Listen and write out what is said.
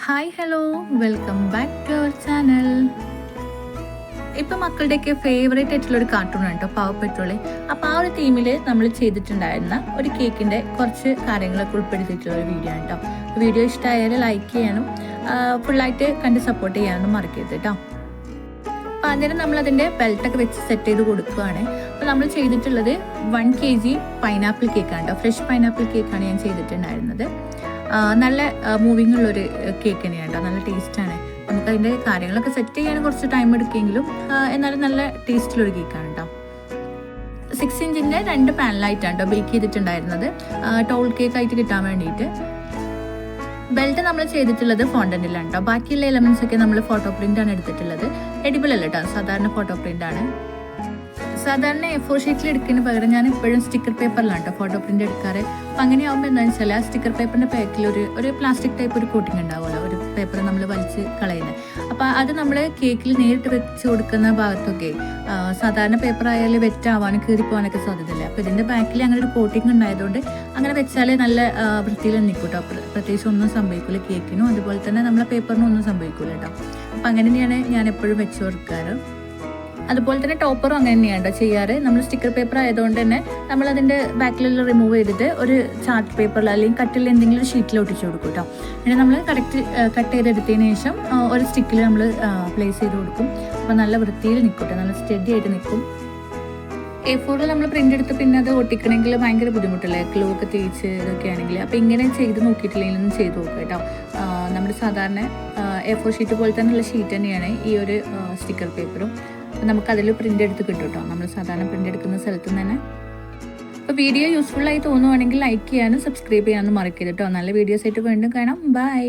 Hi hello, welcome back to our channel. ഇപ്പം മക്കളുടെയൊക്കെ favourite ആയിട്ടുള്ള ഒരു കാർട്ടൂൺ ആണ് കേട്ടോ പാവപ്പെട്ടുള്ളി. അപ്പോൾ ആ ഒരു തീമിൽ നമ്മൾ ചെയ്തിട്ടുണ്ടായിരുന്ന ഒരു കേക്കിൻ്റെ കുറച്ച് കാര്യങ്ങളൊക്കെ ഉൾപ്പെടുത്തിയിട്ടുള്ള ഒരു വീഡിയോ ആണ് കേട്ടോ. വീഡിയോ ഇഷ്ടമായാൽ ലൈക്ക് ചെയ്യാനും ഫുള്ളായിട്ട് കണ്ട് സപ്പോർട്ട് ചെയ്യാനും മറക്കരുത് കേട്ടോ. അപ്പോൾ അന്നേരം നമ്മളതിൻ്റെ ബെൽറ്റൊക്കെ വെച്ച് സെറ്റ് ചെയ്ത് കൊടുക്കുകയാണ്. അപ്പോൾ നമ്മൾ ചെയ്തിട്ടുള്ളത് 1 kg പൈനാപ്പിൾ കേക്കാണ് കേട്ടോ. ഫ്രഷ് പൈനാപ്പിൾ കേക്കാണ് ഞാൻ ചെയ്തിട്ടുണ്ടായിരുന്നത്. നല്ല മൂവിങ് ഉള്ളൊരു കേക്ക് തന്നെയാണ് കേട്ടോ. നല്ല ടേസ്റ്റാണ്. നമുക്കതിൻ്റെ കാര്യങ്ങളൊക്കെ സെറ്റ് ചെയ്യാൻ കുറച്ച് ടൈം എടുക്കുമെങ്കിലും എന്നാലും നല്ല ടേസ്റ്റിലൊരു കേക്കാണ് കേട്ടോ. 6 ഇഞ്ചിൻ്റെ 2 പാനലായിട്ടാണ് കേട്ടോ ബേക്ക് ചെയ്തിട്ടുണ്ടായിരുന്നത്, ടോൾ കേക്ക് ആയിട്ട് കിട്ടാൻ വേണ്ടിയിട്ട്. ബെൽറ്റ് നമ്മൾ ചെയ്തിട്ടുള്ളത് ഫോണ്ടന്റിലാണ് കേട്ടോ. ബാക്കിയുള്ള എലമെന്റ്സ് ഒക്കെ നമ്മൾ ഫോട്ടോ പ്രിന്റ് ആണ് എടുത്തിട്ടുള്ളത്. എഡിബിൾ അല്ല കേട്ടോ, സാധാരണ ഫോട്ടോ പ്രിന്റ് ആണ്. സാധാരണ A4 ഷീറ്റിൽ എടുക്കുന്നതിന് പകരം ഞാൻ എപ്പോഴും സ്റ്റിക്കർ പേപ്പറിലാണ് കേട്ടോ ഫോട്ടോ പ്രിന്റ് എടുക്കാറ്. അപ്പം അങ്ങനെയാകുമ്പോൾ എന്താണെന്ന് വെച്ചാൽ ആ സ്റ്റിക്കർ പേപ്പറിൻ്റെ പാക്കിൽ ഒരു പ്ലാസ്റ്റിക് ടൈപ്പ് ഒരു കോട്ടിങ് ഉണ്ടാവുമല്ലോ, ഒരു പേപ്പർ നമ്മൾ വലിച്ച് കളയുന്നത്. അപ്പോൾ അത് നമ്മൾ കേക്കിൽ നേരിട്ട് വെച്ച് കൊടുക്കുന്ന ഭാഗത്തൊക്കെ സാധാരണ പേപ്പർ ആയാലും വെറ്റാവാനും കീറിപ്പോവാനൊക്കെ സാധ്യതയില്ല. അപ്പോൾ ഇതിൻ്റെ ബാക്കിൽ അങ്ങനെ ഒരു കോട്ടിങ് ഉണ്ടായതുകൊണ്ട് അങ്ങനെ വെച്ചാൽ നല്ല വൃത്തിയിൽ നിൽക്കും കേട്ടോ. പ്രത്യേകിച്ച് ഒന്നും സംഭവിക്കില്ല കേക്കിനും, അതുപോലെ തന്നെ നമ്മളെ പേപ്പറിനും ഒന്നും സംഭവിക്കില്ല കേട്ടോ. അപ്പം അങ്ങനെ തന്നെയാണ് ഞാൻ എപ്പോഴും വെച്ച് കൊടുക്കാറ്. അതുപോലെ തന്നെ ടോപ്പറും അങ്ങനെ തന്നെയാണ് ചെയ്യാറ്. നമ്മൾ സ്റ്റിക്കർ പേപ്പർ ആയതുകൊണ്ട് തന്നെ നമ്മളതിൻ്റെ ബാക്കിലെല്ലാം റിമൂവ് ചെയ്തിട്ട് ഒരു ചാർട്ട് പേപ്പറിൽ അല്ലെങ്കിൽ കട്ടിൽ എന്തെങ്കിലും ഒരു ഷീറ്റിൽ ഒട്ടിച്ച് കൊടുക്കും കേട്ടോ. പിന്നെ നമ്മൾ കറക്റ്റ് കട്ട് ചെയ്തെടുത്തതിന് ശേഷം ഒരു സ്റ്റിക്കിൽ നമ്മൾ പ്ലേസ് ചെയ്ത് കൊടുക്കും. അപ്പോൾ നല്ല വൃത്തിയിൽ നിൽക്കും കേട്ടോ, നല്ല സ്റ്റഡി ആയിട്ട് നിൽക്കും. A4 നമ്മൾ പ്രിൻ്റ് എടുത്ത് പിന്നെ അത് ഒട്ടിക്കണമെങ്കിൽ ഭയങ്കര ബുദ്ധിമുട്ടല്ലേ, ഗ്ലൂ ഒക്കെ തേച്ച് ഇതൊക്കെ ആണെങ്കിൽ. അപ്പോൾ ഇങ്ങനെ ചെയ്ത് നോക്കിയിട്ടില്ലെങ്കിൽ ഒന്ന് ചെയ്ത് നോക്കുക കേട്ടോ. നമ്മുടെ സാധാരണ A4 ഷീറ്റ് പോലെ തന്നെയുള്ള ഷീറ്റ് തന്നെയാണ് ഈ ഒരു സ്റ്റിക്കർ പേപ്പറും. നമുക്കതിൽ പ്രിൻ്റ് എടുത്ത് കിട്ടും കേട്ടോ, നമ്മൾ സാധാരണ പ്രിൻ്റ് എടുക്കുന്ന സ്ഥലത്ത് നിന്ന് തന്നെ. അപ്പോൾ വീഡിയോ യൂസ്ഫുള്ളായി തോന്നുവാണെങ്കിൽ ലൈക്ക് ചെയ്യാനും സബ്സ്ക്രൈബ് ചെയ്യാനും മറക്കരുത് കേട്ടോ. നല്ല വീഡിയോസ് ആയിട്ട് വീണ്ടും കാണാം. ബൈ.